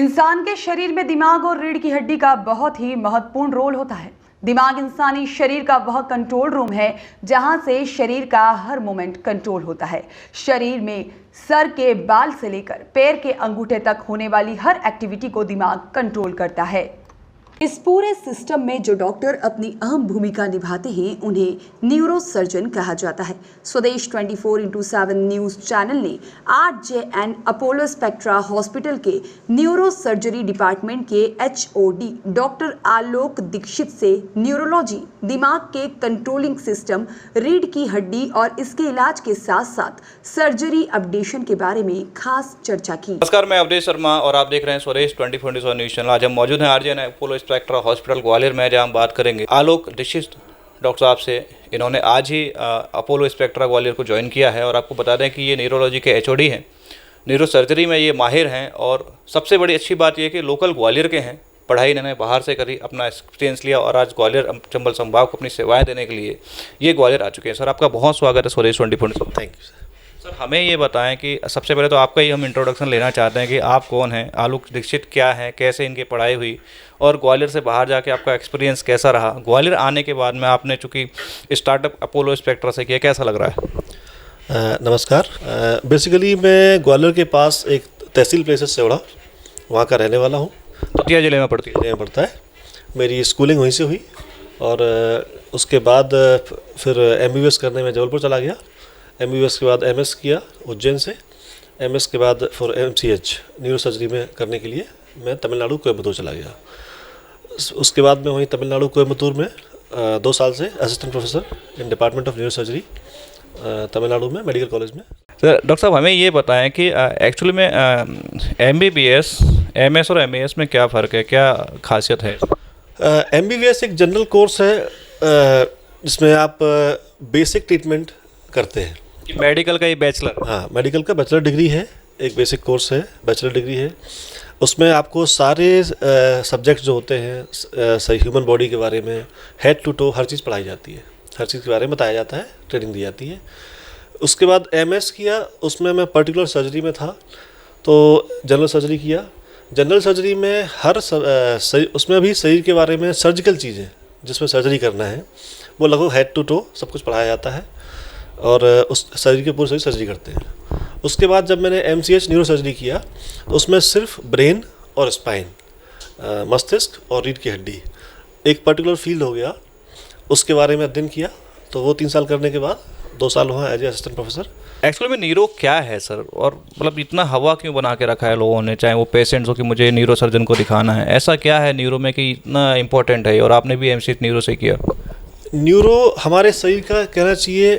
इंसान के शरीर में दिमाग और रीढ़ की हड्डी का बहुत ही महत्वपूर्ण रोल होता है। दिमाग इंसानी शरीर का वह कंट्रोल रूम है जहां से शरीर का हर मोमेंट कंट्रोल होता है। शरीर में सर के बाल से लेकर पैर के अंगूठे तक होने वाली हर एक्टिविटी को दिमाग कंट्रोल करता है। इस पूरे सिस्टम में जो डॉक्टर अपनी अहम भूमिका निभाते हैं उन्हें न्यूरो सर्जन कहा जाता है। स्वदेश 24x7 न्यूज चैनल ने RJN अपोलो स्पेक्ट्रा हॉस्पिटल के न्यूरो सर्जरी डिपार्टमेंट के HOD डॉक्टर आलोक दीक्षित से न्यूरोलॉजी, दिमाग के कंट्रोलिंग सिस्टम, रीढ़ की हड्डी और इसके इलाज के साथ साथ सर्जरी अपडेशन के बारे में खास चर्चा की। नमस्कार, मैं अवधेश शर्मा और आप देख रहे हैं स्वदेश 24x7 न्यूज चैनल। आज हम मौजूद हैं RJN Apollo spectra hospital Gwalior में, जहाँ हम बात करेंगे आलोक दीक्षित डॉक्टर साहब से। इन्होंने आज ही अपोलो स्पेक्ट्रा ग्वालियर को ज्वाइन किया है और आपको बता दें कि ये न्यूरोलॉजी के HOD हैं, न्यूरो सर्जरी में ये माहिर हैं। और सबसे बड़ी अच्छी बात ये कि लोकल ग्वालियर के हैं, पढ़ाई इन्होंने बाहर से करी, अपना एक्सपीरियंस लिया और आज ग्वालियर चंबल संभाग को अपनी सेवाएं देने के लिए ये ग्वालियर आ चुके हैं। सर, आपका बहुत स्वागत है स्वदेश 24x7। थैंक यू सर, हमें ये बताएं कि सबसे पहले तो आपका ही हम इंट्रोडक्शन लेना चाहते हैं कि आप कौन हैं, आलोक दीक्षित क्या हैं, कैसे इनकी पढ़ाई हुई और ग्वालियर से बाहर जाके आपका एक्सपीरियंस कैसा रहा। ग्वालियर आने के बाद में आपने चूँकि स्टार्टअप अपोलो स्पेक्ट्रा से किया, कैसा लग रहा है? नमस्कार। बेसिकली मैं ग्वालियर के पास एक तहसील प्लेस है सेवड़ा, वहाँ का रहने वाला हूँ। दतिया जिले में पड़ती है? जिले में पड़ता है। मेरी स्कूलिंग वहीं से हुई और उसके बाद फिर MBBS करने में जबलपुर चला गया। MBBS के बाद MS किया उज्जैन से। MS के बाद फिर MCH न्यूरो सर्जरी में करने के लिए मैं तमिलनाडु कोयम्बतूर चला गया। उसके बाद मैं वहीं तमिलनाडु कोयम्बतूर में 2 साल से assistant professor in department of neuro surgery Tamil Nadu में मेडिकल कॉलेज में। सर, डॉक्टर साहब हमें ये बताएं कि एक्चुअली में MBBS, MS और MAS में क्या फ़र्क है, क्या खासियत है? MBBS एक जनरल कोर्स है जिसमें आप बेसिक ट्रीटमेंट करते हैं। मेडिकल का ये बैचलर? हाँ, मेडिकल का बैचलर डिग्री है, एक बेसिक कोर्स है, बैचलर डिग्री है। उसमें आपको सारे सब्जेक्ट्स जो होते हैं, सही ह्यूमन बॉडी के बारे में हेड टू टो हर चीज़ पढ़ाई जाती है, हर चीज़ के बारे में बताया जाता है, ट्रेनिंग दी जाती है। उसके बाद MS किया, उसमें मैं पर्टिकुलर सर्जरी में था तो जनरल सर्जरी किया। जनरल सर्जरी में उसमें भी शरीर के बारे में सर्जिकल चीज़ें जिसमें सर्जरी करना है वो लगभग हेड टू टो सब कुछ पढ़ाया जाता है और उस शरीर के पूरे शरीर सर्जरी करते हैं। उसके बाद जब मैंने MCH न्यूरो सर्जरी किया तो उसमें सिर्फ ब्रेन और स्पाइन, मस्तिष्क और रीढ़ की हड्डी एक पर्टिकुलर फील्ड हो गया, उसके बारे में अध्ययन किया। तो वो 3 साल करने के बाद 2 साल हुआ as a assistant professor. Actually में न्यूरो क्या है सर, और मतलब इतना हवा क्यों बना के रखा है लोगों ने, चाहे वो पेशेंट्स हो कि मुझे न्यूरो सर्जन को दिखाना है, ऐसा क्या है न्यूरो में कि इतना इम्पोर्टेंट है? और आपने भी MCH न्यूरो से किया। न्यूरो हमारे शरीर का कहना चाहिए,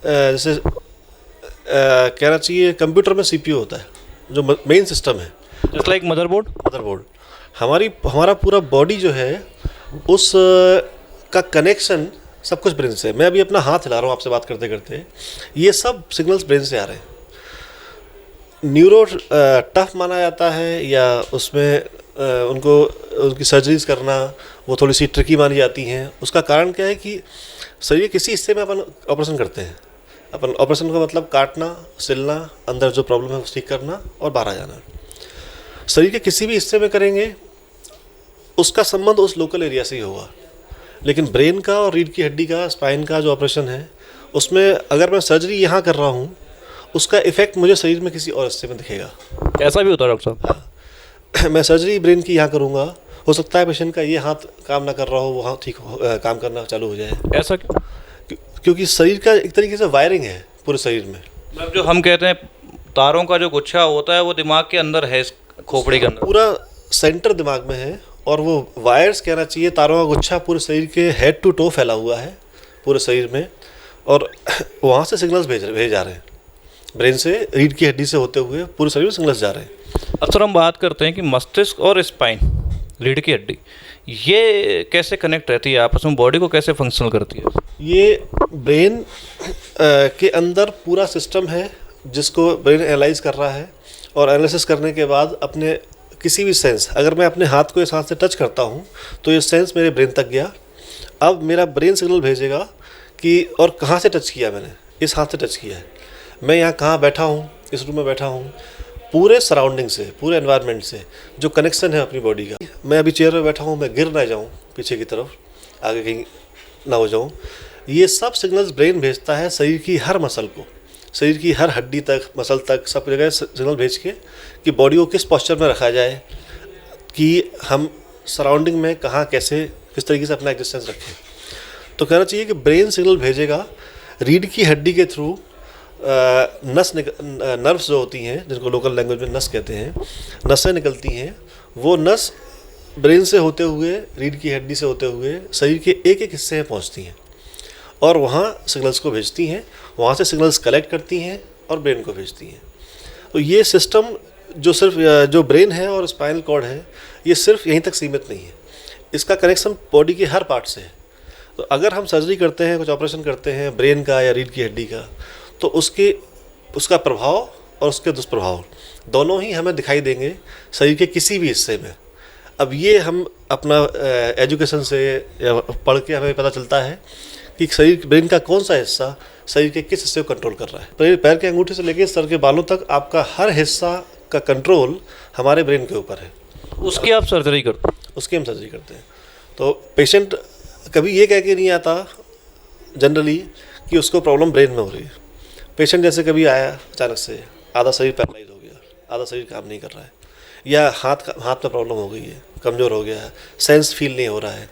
जैसे कहना चाहिए कंप्यूटर में CPU होता है जो मेन सिस्टम है, जस्ट लाइक मदरबोर्ड। हमारा पूरा बॉडी जो है उस का कनेक्शन सब कुछ ब्रेन से। मैं अभी अपना हाथ हिला रहा हूँ आपसे बात करते करते, ये सब सिग्नल्स ब्रेन से आ रहे हैं। न्यूरो टफ माना जाता है या उसमें उनकी सर्जरीज करना वो थोड़ी सी ट्रिकी मानी जाती हैं। उसका कारण क्या है कि शरीर किसी हिस्से में अपन ऑपरेशन करते हैं। अपन ऑपरेशन का मतलब काटना, सिलना, अंदर जो प्रॉब्लम है उसे ठीक करना और बाहर आ जाना। शरीर के किसी भी हिस्से में करेंगे उसका संबंध उस लोकल एरिया से ही होगा। लेकिन ब्रेन का और रीढ़ की हड्डी का, स्पाइन का जो ऑपरेशन है उसमें अगर मैं सर्जरी यहाँ कर रहा हूँ उसका इफेक्ट मुझे शरीर में किसी और हिस्से में दिखेगा। ऐसा भी होता है डॉक्टर साहब? हाँ, मैं सर्जरी ब्रेन की यहाँ करूँगा, हो सकता है पेशेंट का ये हाथ काम ना कर रहा हो, वो हाथ ठीक काम करना चालू हो जाए। ऐसा क्यों? क्योंकि शरीर का एक तरीके से वायरिंग है पूरे शरीर में। मतलब जो हम कहते हैं तारों का जो गुच्छा होता है वो दिमाग के अंदर है, इस खोपड़ी के अंदर पूरा सेंटर दिमाग में है और वो वायर्स कहना चाहिए, तारों का गुच्छा पूरे शरीर के हेड टू टो फैला हुआ है पूरे शरीर में और वहाँ से सिग्नल्स भेजे जा रहे हैं। ब्रेन से, रीढ़ की हड्डी से होते हुए पूरे शरीर में सिग्नल्स जा रहे हैं। अब सर हम बात करते हैं कि मस्तिष्क और स्पाइन, रीढ़ की हड्डी, ये कैसे कनेक्ट रहती है आपस में, बॉडी को कैसे फंक्शनल करती है? ये ब्रेन के अंदर पूरा सिस्टम है जिसको ब्रेन एनालाइज कर रहा है और एनालिसिस करने के बाद अपने किसी भी सेंस, अगर मैं अपने हाथ को इस हाथ से टच करता हूँ तो ये सेंस मेरे ब्रेन तक गया। अब मेरा ब्रेन सिग्नल भेजेगा कि और कहाँ से टच किया मैंने, इस हाथ से टच किया है, मैं यहाँ कहाँ बैठा हूँ, इस रूम में बैठा हूँ, पूरे सराउंडिंग से, पूरे एनवायरनमेंट से जो कनेक्शन है अपनी बॉडी का। मैं अभी चेयर पे बैठा हूँ, मैं गिर ना जाऊँ पीछे की तरफ, आगे कहीं ना हो जाऊँ, ये सब सिग्नल्स ब्रेन भेजता है शरीर की हर मसल को, शरीर की हर हड्डी तक, मसल तक, सब जगह सिग्नल भेज के कि बॉडी को किस पोस्चर में रखा जाए, कि हम सराउंडिंग में कहाँ कैसे किस तरीके से अपना एग्जिस्टेंस रखें। तो कहना चाहिए कि ब्रेन सिग्नल भेजेगा रीढ़ की हड्डी के थ्रू, नर्व्स जो होती हैं जिनको लोकल लैंग्वेज में नस कहते हैं, नसें निकलती हैं, वो नस ब्रेन से होते हुए, रीढ़ की हड्डी से होते हुए शरीर के एक एक हिस्से में पहुंचती हैं और वहाँ सिग्नल्स को भेजती हैं, वहाँ से सिग्नल्स कलेक्ट करती हैं और ब्रेन को भेजती हैं। तो ये सिस्टम जो सिर्फ जो ब्रेन है और स्पाइनल कॉर्ड है, ये सिर्फ यहीं तक सीमित नहीं है, इसका कनेक्शन बॉडी के हर पार्ट से है। तो अगर हम सर्जरी करते हैं, कुछ ऑपरेशन करते हैं ब्रेन का या रीढ़ की हड्डी का, तो उसका प्रभाव और उसके दुष्प्रभाव दोनों ही हमें दिखाई देंगे शरीर के किसी भी हिस्से में। अब ये हम अपना एजुकेशन से या पढ़ के हमें पता चलता है कि शरीर ब्रेन का कौन सा हिस्सा शरीर के किस हिस्से को कंट्रोल कर रहा है। पैर के अंगूठे से लेकर सर के बालों तक आपका हर हिस्सा का कंट्रोल हमारे ब्रेन के ऊपर है। उसकी आप सर्जरी करते हैं? उसकी हम सर्जरी करते हैं। तो पेशेंट कभी ये कह के नहीं आता जनरली कि उसको प्रॉब्लम ब्रेन में हो रही है। पेशेंट जैसे कभी आया अचानक से, आधा शरीर पैरालाइज हो गया, आधा शरीर काम नहीं कर रहा है, या हाथ में प्रॉब्लम हो गई है, कमज़ोर हो गया है, सेंस फील नहीं हो रहा है,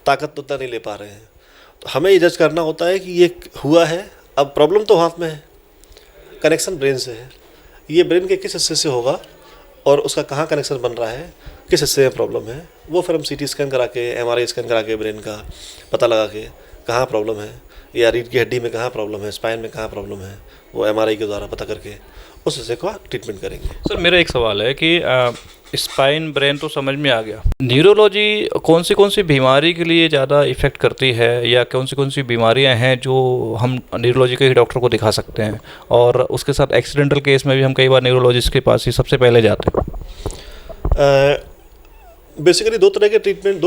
ताकत उतना नहीं ले पा रहे हैं, तो हमें ये जज करना होता है कि ये हुआ है। अब प्रॉब्लम तो हाथ में है, कनेक्शन ब्रेन से है, ये ब्रेन के किस हिस्से से होगा और उसका कहाँ कनेक्शन बन रहा है, किस हिस्से में प्रॉब्लम है, वो फिर हम CT स्कैन करा के, MRI स्कैन करा के ब्रेन का पता लगा के कहाँ प्रॉब्लम है, या रीढ़ की हड्डी में कहाँ प्रॉब्लम है, स्पाइन में कहाँ प्रॉब्लम है, वो MRI के द्वारा पता करके उस हिस्से का ट्रीटमेंट करेंगे। सर मेरा एक सवाल है कि स्पाइन ब्रेन तो समझ में आ गया, न्यूरोलॉजी कौन सी बीमारी के लिए ज़्यादा इफ़ेक्ट करती है, या कौन सी बीमारियां हैं जो हम न्यूरोलॉजी के डॉक्टर को दिखा सकते हैं, और उसके साथ एक्सीडेंटल केस में भी हम कई बार न्यूरोलॉजिस्ट के पास ही सबसे पहले जाते हैं? बेसिकली दो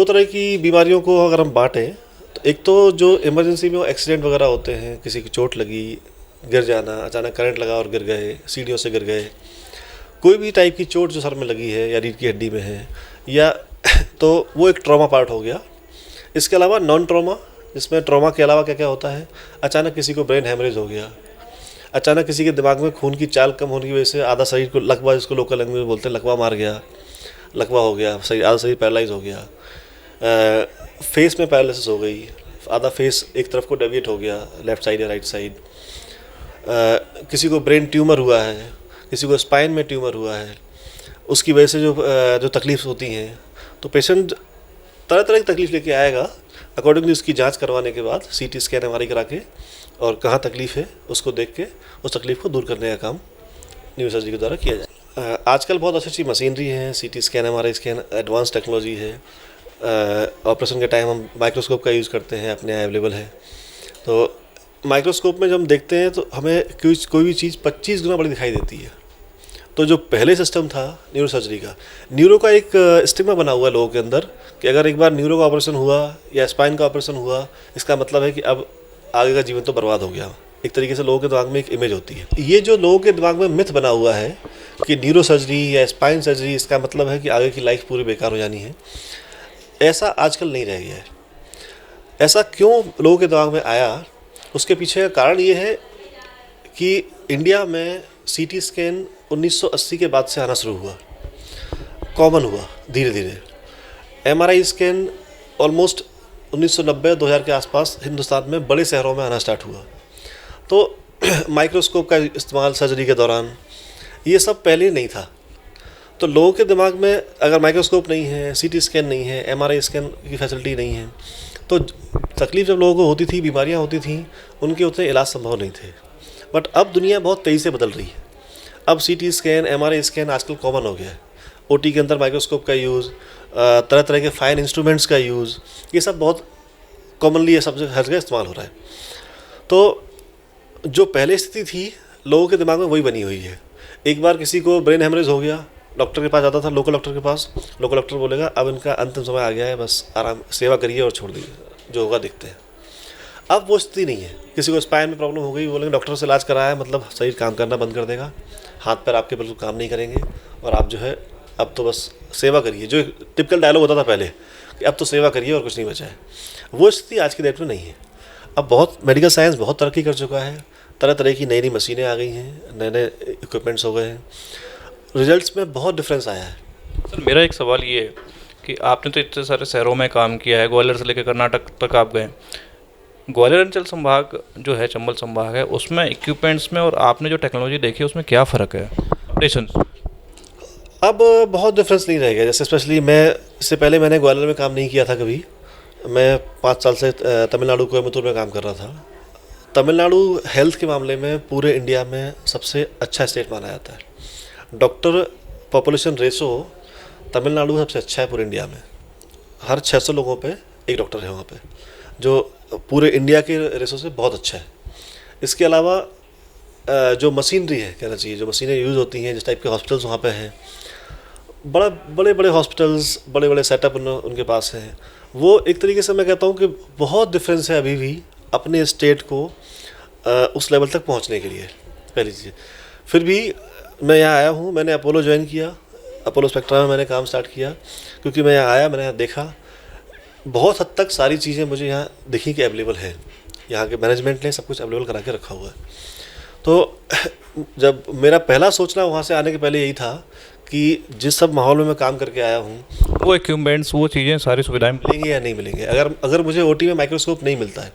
तरह की बीमारियों को अगर हम बांटें, तो एक तो जो इमरजेंसी में एक्सीडेंट वगैरह होते हैं, किसी की चोट लगी, गिर जाना, अचानक करंट लगा और गिर गए, सीढ़ियों से गिर गए, कोई भी टाइप की चोट जो सर में लगी है या रीढ़ की हड्डी में है, या तो वो एक ट्रॉमा पार्ट हो गया। इसके अलावा नॉन ट्रॉमा, जिसमें ट्रॉमा के अलावा क्या क्या होता है, अचानक किसी को ब्रेन हेमरेज हो गया, अचानक किसी के दिमाग में खून की चाल कम होने की वजह से आधा शरीर को लकवा, जिसको लोकल लैंग्वेज में बोलते हैं, लकवा मार गया, लकवा हो गया, आधा शरीर पैरालाइज हो गया, फेस में पैरालिसिस हो गई, आधा फेस एक तरफ को डेविएट हो गया, लेफ्ट साइड या राइट साइड, किसी को ब्रेन ट्यूमर हुआ है, किसी को स्पाइन में ट्यूमर हुआ है, उसकी वजह से जो तकलीफ होती हैं, तो पेशेंट तरह तरह की तकलीफ लेके आएगा। अकॉर्डिंगली उसकी जांच करवाने के बाद CT स्कैन MRI करा के और कहाँ तकलीफ है उसको देख के उस तकलीफ को दूर करने का काम न्यूरो सर्जरी के द्वारा किया जाए। आजकल बहुत अच्छी मशीनरी है, CT scan MRI scan, advance technology है। ऑपरेशन के टाइम हम माइक्रोस्कोप का यूज़ करते हैं, अपने यहाँ अवेलेबल है। तो माइक्रोस्कोप में जब हम देखते हैं तो हमें कोई भी चीज़ 25 गुना बड़ी दिखाई देती है। तो जो पहले सिस्टम था न्यूरो सर्जरी का, न्यूरो का एक स्टिग्मा बना हुआ है लोगों के अंदर कि अगर एक बार न्यूरो का ऑपरेशन हुआ या स्पाइन का ऑपरेशन हुआ, इसका मतलब है कि अब आगे का जीवन तो बर्बाद हो गया। एक तरीके से लोगों के दिमाग में एक इमेज होती है। ये जो लोगों के दिमाग में मिथ बना हुआ है कि न्यूरो सर्जरी या स्पाइन सर्जरी इसका मतलब है कि आगे की लाइफ पूरी बेकार हो जानी है, ऐसा आजकल नहीं रह गया है। ऐसा क्यों लोगों के दिमाग में आया, उसके पीछे का कारण ये है कि इंडिया में CT स्कैन 1980 के बाद से आना शुरू हुआ, कॉमन हुआ धीरे धीरे। MRI स्कैन ऑलमोस्ट 1990-2000 के आसपास हिंदुस्तान में बड़े शहरों में आना स्टार्ट हुआ। तो माइक्रोस्कोप का इस्तेमाल सर्जरी के दौरान ये सब पहले नहीं था। तो लोगों के दिमाग में अगर माइक्रोस्कोप नहीं है, CT स्कैन नहीं है, MRI स्कैन की फैसिलिटी नहीं है, तो तकलीफ जब लोगों को होती थी, बीमारियां होती थी, उनके उतने इलाज संभव नहीं थे। बट अब दुनिया बहुत तेज़ी से बदल रही है। अब CT स्कैन MRI स्कैन आजकल कॉमन हो गया है। OT के अंदर माइक्रोस्कोप का यूज़, तरह तरह के फाइन इंस्ट्रूमेंट्स का यूज़, ये सब बहुत कॉमनली ये सब हर जगह इस्तेमाल हो रहा है। तो जो पहले स्थिति थी लोगों के दिमाग में वही बनी हुई है। एक बार किसी को ब्रेन हेमरेज हो गया, डॉक्टर के पास जाता था, लोकल डॉक्टर के पास, लोकल डॉक्टर बोलेगा अब इनका अंतिम समय आ गया है, बस आराम सेवा करिए और छोड़ दीजिए, जो होगा देखते हैं। अब वो स्थिति नहीं है। किसी को स्पाइन में प्रॉब्लम हो गई, बोलेंगे डॉक्टर से इलाज कराया मतलब शरीर काम करना बंद कर देगा, हाथ पैर आपके बिल्कुल काम नहीं करेंगे और आप जो है अब तो बस सेवा करिए। जो एक टिपिकल डायलॉग होता था पहले कि अब तो सेवा करिए और कुछ नहीं बचा है, वो स्थिति आज की डेट में नहीं है। अब बहुत मेडिकल साइंस बहुत तरक्की कर चुका है, तरह तरह की नई नई मशीनें आ गई हैं, नए नए इक्विपमेंट्स हो गए हैं, रिजल्ट्स में बहुत डिफरेंस आया है। सर मेरा एक सवाल ये है कि आपने तो इतने सारे शहरों में काम किया है, ग्वालियर से लेकर कर्नाटक तक आप गए। ग्वालियर अंचल संभाग जो है, चंबल संभाग है, उसमें इक्विपमेंट्स में और आपने जो टेक्नोलॉजी देखी उसमें क्या फ़र्क है अपडेशन? अब बहुत डिफरेंस नहीं रह गया। जैसे स्पेशली मैं इससे पहले मैंने ग्वालियर में काम नहीं किया था कभी। मैं 5 साल से तमिलनाडु कोयम्बतूर में काम कर रहा था। तमिलनाडु हेल्थ के मामले में पूरे इंडिया में सबसे अच्छा स्टेट माना जाता है। डॉक्टर पॉपुलेशन रेशो तमिलनाडु सबसे अच्छा है पूरे इंडिया में। हर 600 लोगों पे एक डॉक्टर है वहाँ पे, जो पूरे इंडिया के रेशो से बहुत अच्छा है। इसके अलावा जो मशीनरी है, कहना चाहिए, जो मशीनें यूज़ होती हैं, जिस टाइप के हॉस्पिटल्स वहाँ पे हैं, बड़े बड़े हॉस्पिटल्स, बड़े बड़े सेटअप उनके पास हैं। वो एक तरीके से मैं कहता हूँ कि बहुत डिफरेंस है अभी भी अपने स्टेट को उस लेवल तक पहुँचने के लिए। पहली चीज़, फिर भी मैं यहाँ आया हूँ, मैंने अपोलो ज्वाइन किया, अपोलो स्पेक्ट्रा में मैंने काम स्टार्ट किया, क्योंकि मैं यहाँ आया, मैंने यहाँ देखा बहुत हद तक सारी चीज़ें मुझे यहाँ दिखी कि अवेलेबल हैं। यहाँ के मैनेजमेंट ने सब कुछ अवेलेबल करा के रखा हुआ है। तो जब मेरा पहला सोचना वहाँ से आने के पहले यही था कि जिस सब माहौल में मैं काम करके आया हूँ, वो इक्विपमेंट्स, वो चीज़ें, सारी सुविधाएं मिलेंगी या नहीं मिलेंगे। अगर मुझे ओटी में माइक्रोस्कोप नहीं मिलता है,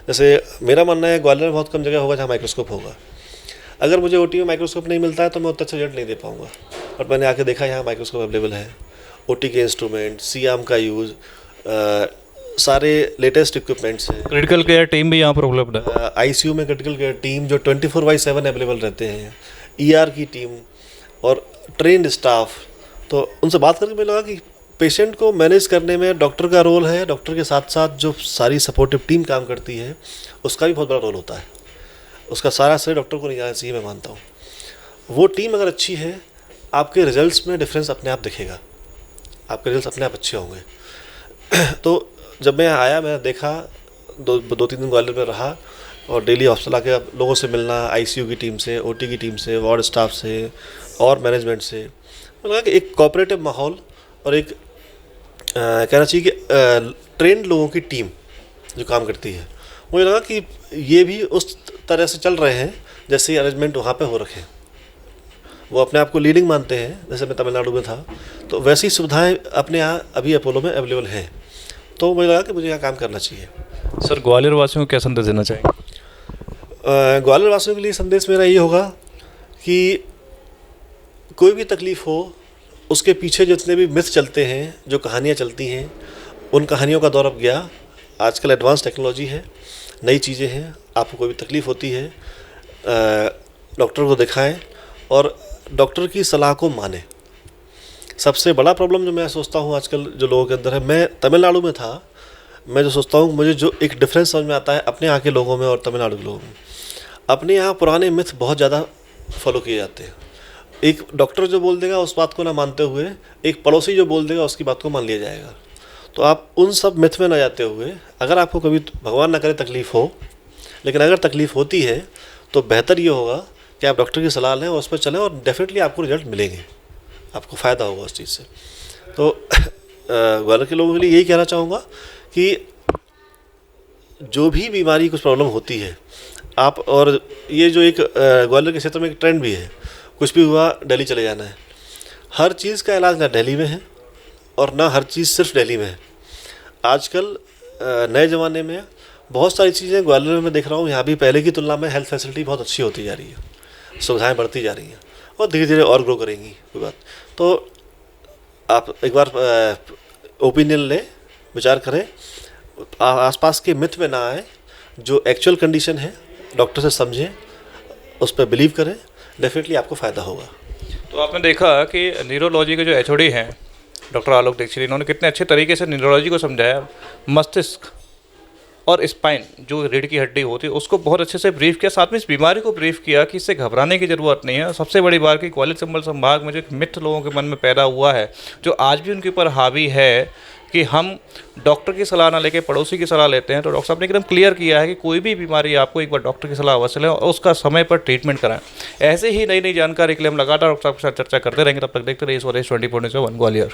जैसे मेरा मानना है ग्वालियर में बहुत कम जगह होगा जहाँ माइक्रोस्कोप होगा। अगर मुझे ओटी में माइक्रोस्कोप नहीं मिलता है तो मैं उतना अच्छा रिजल्ट नहीं दे पाऊँगा। और मैंने आके देखा यहाँ माइक्रोस्कोप अवेलेबल है, ओटी के इंस्ट्रूमेंट, सीआम का यूज़, सारे लेटेस्ट इक्विपमेंट्स हैं। क्रिटिकल केयर टीम भी यहाँ पर उपलब्ध है। आईसीयू में क्रिटिकल केयर टीम जो 24/7 अवेलेबल रहते हैं, ईआर की टीम और ट्रेंड स्टाफ। तो उनसे बात करके मुझे लगा कि पेशेंट को मैनेज करने में डॉक्टर का रोल है, डॉक्टर के साथ साथ जो सारी सपोर्टिव टीम काम करती है उसका भी बहुत बड़ा रोल होता है। उसका सारा श्रेय डॉक्टर को नहीं जाना चाहिए, मैं मानता हूँ। वो टीम अगर अच्छी है, आपके रिजल्ट्स में डिफरेंस अपने आप दिखेगा, आपके रिजल्ट्स अपने आप अच्छे होंगे। तो जब मैं यहाँ आया, मैंने देखा, 2-3 दिन ग्वालियर में रहा और डेली हॉस्पिटल आके लोगों से मिलना, आईसीयू की टीम से, ओटी की टीम से, वार्ड स्टाफ से और मैनेजमेंट से, मुझे लगा कि एक कोऑपरेटिव माहौल और एक कहना चाहिए कि ट्रेंड लोगों की टीम जो काम करती है, मुझे लगा कि ये भी उस तरह से चल रहे हैं जैसे ये अरेंजमेंट वहाँ पे हो रखे हैं। वो अपने आप को लीडिंग मानते हैं, जैसे मैं तमिलनाडु में था, तो वैसी सुविधाएं अपने यहाँ अभी अपोलो में अवेलेबल हैं। तो मुझे लगा कि मुझे यहाँ काम करना चाहिए। सर ग्वालियर वासियों को क्या संदेश देना चाहेंगे? ग्वालियर वासियों के लिए संदेश मेरा ये होगा कि कोई भी तकलीफ़ हो, उसके पीछे जितने भी मिथ चलते हैं, जो कहानियाँ चलती हैं, उन कहानियों का दौर अब गया। आजकल एडवांस टेक्नोलॉजी है, नई चीज़ें हैं। आपको कोई भी तकलीफ़ होती है, डॉक्टर को दिखाएं और डॉक्टर की सलाह को माने। सबसे बड़ा प्रॉब्लम जो मैं सोचता हूँ आजकल जो लोगों के अंदर है, मैं तमिलनाडु में था, मैं जो सोचता हूँ, मुझे जो एक डिफरेंस समझ में आता है अपने यहाँ के लोगों में और तमिलनाडु के लोगों में, अपने यहाँ पुराने मिथ बहुत ज़्यादा फॉलो किए जाते हैं। एक डॉक्टर जो बोल देगा उस बात को ना मानते हुए एक पड़ोसी जो बोल देगा उसकी बात को मान लिया जाएगा। तो आप उन सब मिथ में ना जाते हुए, अगर आपको कभी भगवान ना करे तकलीफ़ हो, लेकिन अगर तकलीफ़ होती है तो बेहतर ये होगा कि आप डॉक्टर की सलाह लें और उस पर चलें और डेफिनेटली आपको रिजल्ट मिलेंगे, आपको फ़ायदा होगा उस चीज़ से। तो ग्वालियर के लोगों के लिए यही कहना चाहूँगा कि जो भी बीमारी कुछ प्रॉब्लम होती है आप, और ये जो एक ग्वालियर के क्षेत्र में एक ट्रेंड भी है, कुछ भी हुआ दिल्ली चले जाना है। हर चीज़ का इलाज ना दिल्ली में है और ना हर चीज़ सिर्फ दिल्ली में है। आजकल नए ज़माने में बहुत सारी चीज़ें ग्वालियर में मैं देख रहा हूँ, यहाँ भी पहले की तुलना में हेल्थ फैसिलिटी बहुत अच्छी होती जा रही है, सुविधाएं बढ़ती जा रही हैं और धीरे धीरे और ग्रो करेंगी। कोई बात तो आप एक बार ओपिनियन लें, विचार करें, आसपास के मिथ में ना आए, जो एक्चुअल कंडीशन है डॉक्टर से समझें, उस पर बिलीव करें, डेफिनेटली आपको फ़ायदा होगा। तो आपने देखा कि न्यूरोलॉजी के जो एचओडी हैं डॉक्टर आलोक दीक्षित, इन्होंने कितने अच्छे तरीके से न्यूरोलॉजी को समझाया। मस्तिष्क और स्पाइन जो रीढ़ की हड्डी होती है उसको बहुत अच्छे से ब्रीफ किया, साथ में इस बीमारी को ब्रीफ किया कि इससे घबराने की ज़रूरत नहीं है। सबसे बड़ी बात कि ग्वालियर चंबल संभाग में जो एक मिथ लोगों के मन में पैदा हुआ है, जो आज भी उनके ऊपर हावी है कि हम डॉक्टर की सलाह ना लेके पड़ोसी की सलाह लेते हैं। तो डॉक्टर साहब ने एकदम क्लियर किया है कि कोई भी बीमारी आपको एक बार डॉक्टर की सलाह अवश्य लें और उसका समय पर ट्रीटमेंट कराएं। ऐसे ही नई नई जानकारी के लिए हम लगातार डॉक्टर साहब के साथ चर्चा करते रहेंगे। तब तक देखते रहिए स्वदेश 24/7 ग्वालियर।